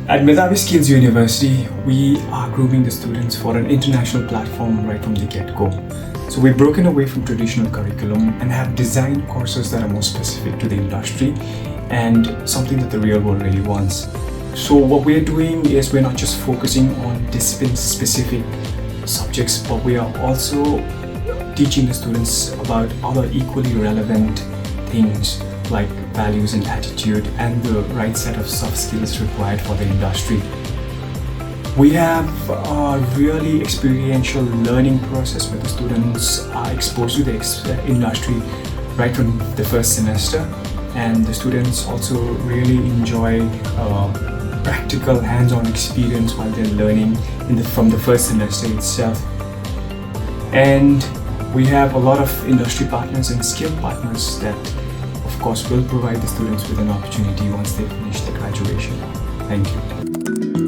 At Metavi Skills University, we are grooming the students for an international platform right from the get-go. So we've broken away from traditional curriculum and have designed courses that are more specific to the industry and something that the real world really wants. So what we're doing is we're not just focusing on discipline-specific subjects, but we are also teaching the students about other equally relevant things like values and attitude and the right set of soft skills required for the industry. We have a really experiential learning process where the students are exposed to the industry right from the first semester, and the students also really enjoy practical hands-on experience while they're learning from the first semester itself. And we have a lot of industry partners and skill partners that of course will provide the students with an opportunity once they finish their graduation. Thank you.